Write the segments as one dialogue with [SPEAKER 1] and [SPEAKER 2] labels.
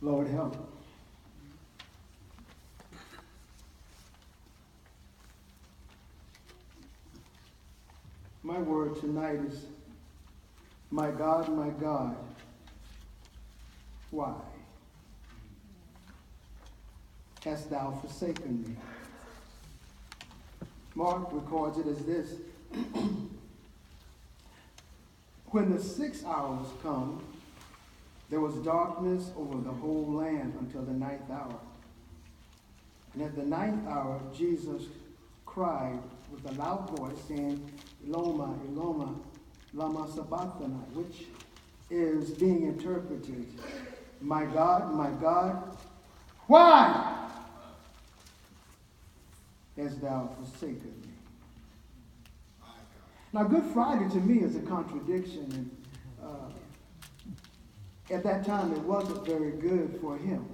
[SPEAKER 1] Lord help. My word tonight is, my God, why hast thou forsaken me? Mark records it as this. When the 6 hours come, there was darkness over the whole land until the 9th hour. And at the 9th hour, Jesus cried with a loud voice, saying, Eloma, Eloma, lama sabachthani, which is being interpreted, my God, why hast thou forsaken me? Now, Good Friday to me is a contradiction, and at that time it wasn't very good for him.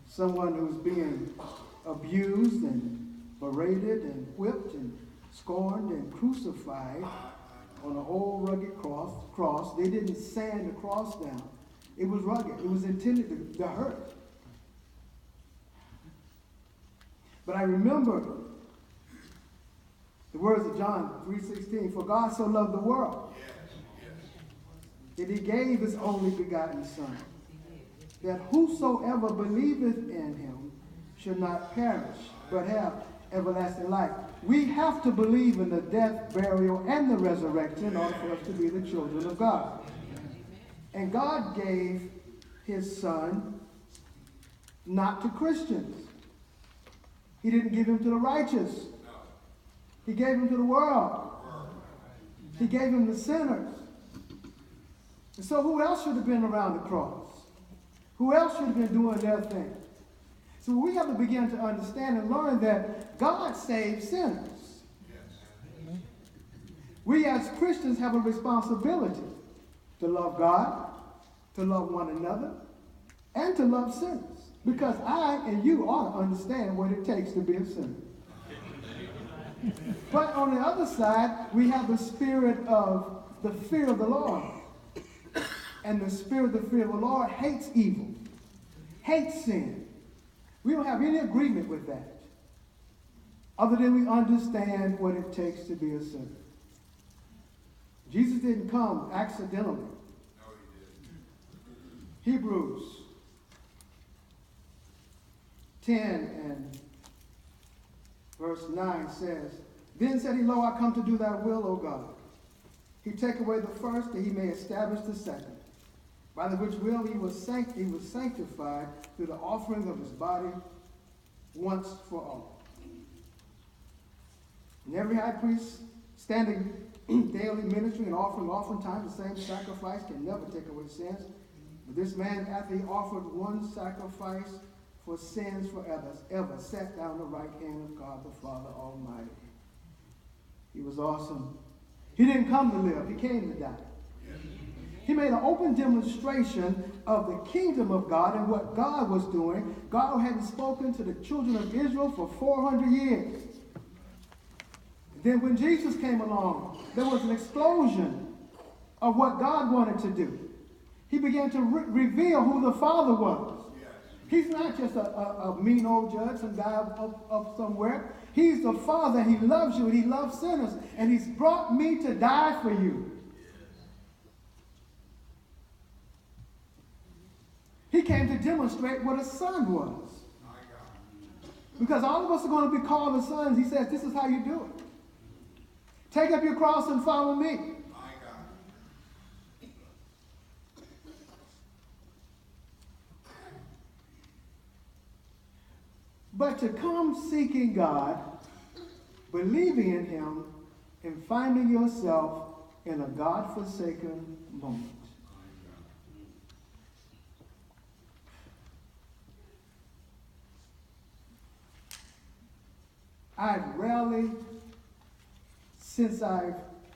[SPEAKER 1] Someone who's being abused and berated and whipped and scorned and crucified on an old rugged cross. They didn't sand the cross down. It was rugged. It was intended to hurt. But I remember the words of John 3:16, for God so loved the world that he gave his only begotten Son, that whosoever believeth in him should not perish, but have everlasting life. We have to believe in the death, burial, and the resurrection in order for us to be the children of God. And God gave his Son not to Christians. He didn't give him to the righteous. He gave him to the world. He gave him to sinners. And so who else should have been around the cross? Who else should have been doing their thing? So we have to begin to understand and learn that God saves sinners. Yes. We as Christians have a responsibility to love God, to love one another, and to love sinners. Because I and you ought to understand what it takes to be a sinner. But on the other side, we have the spirit of the fear of the Lord. And the spirit of the fear of the Lord hates evil, hates sin. We don't have any agreement with that, other than we understand what it takes to be a sinner. Jesus didn't come accidentally. No, he didn't. Hebrews 10 and verse 9 says, then said he, lo, I come to do thy will, O God. He take away the first, that he may establish the second. By the which will he was sanctified through the offering of his body once for all. And every high priest standing daily ministering and offering oftentimes the same sacrifice can never take away sins. But this man, after he offered one sacrifice for sins forever, ever sat down at the right hand of God the Father Almighty. He was awesome. He didn't come to live. He came to die. He made an open demonstration of the kingdom of God and what God was doing. God hadn't spoken to the children of Israel for 400 years. Then when Jesus came along, there was an explosion of what God wanted to do. He began to reveal who the Father was. He's not just a mean old judge, some guy up somewhere. He's the Father. He loves you and he loves sinners. And he's brought me to die for you. He came to demonstrate what a son was. Because all of us are going to be called as sons. He says, this is how you do it. Take up your cross and follow me. But to come seeking God, believing in him, and finding yourself in a God-forsaken moment. I've rarely, since I've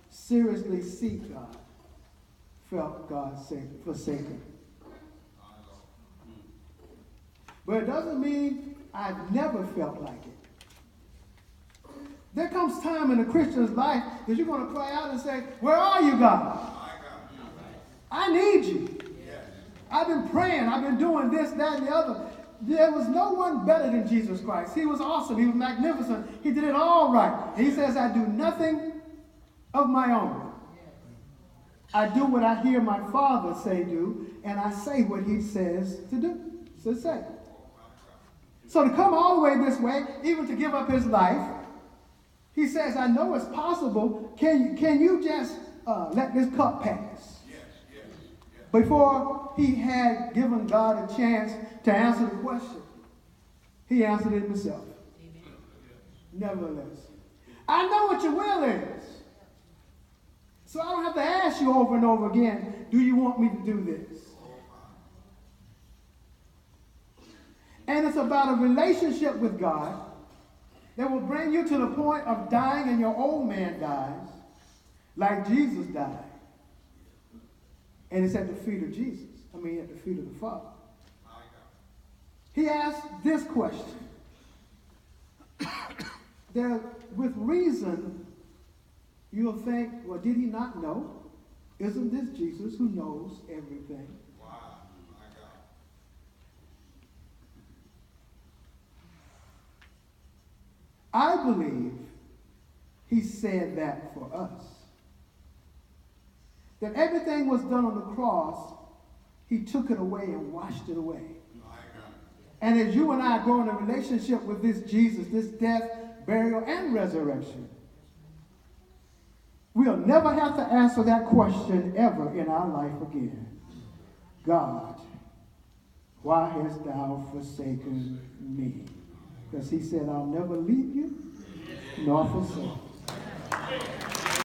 [SPEAKER 1] seriously seeked God, felt God forsaken. But it doesn't mean I've never felt like it. There comes time in a Christian's life that you're going to cry out and say, where are you, God? I need you. I've been praying. I've been doing this, that, and the other. There was no one better than Jesus Christ. He was awesome. He was magnificent. He did it all right. And he says, I do nothing of my own. I do what I hear my Father say do, and I say what he says to do. So say. So to come all the way this way, even to give up his life, he says, I know it's possible. Can you just let this cup pass? Before he had given God a chance to answer the question, he answered it himself. Nevertheless, I know what your will is. So I don't have to ask you over and over again, do you want me to do this? And it's about a relationship with God that will bring you to the point of dying and your old man dies like Jesus died. And it's at the feet of Jesus. At the feet of the Father. He asked this question. There, with reason, you'll think, well, did he not know? Isn't this Jesus who knows everything? Wow. My God. I believe he said that for us. That everything was done on the cross, he took it away and washed it away. And as you and I grow in a relationship with this Jesus, this death, burial, and resurrection, we'll never have to answer that question ever in our life again. God, why hast thou forsaken me? Because he said, I'll never leave you nor forsake you.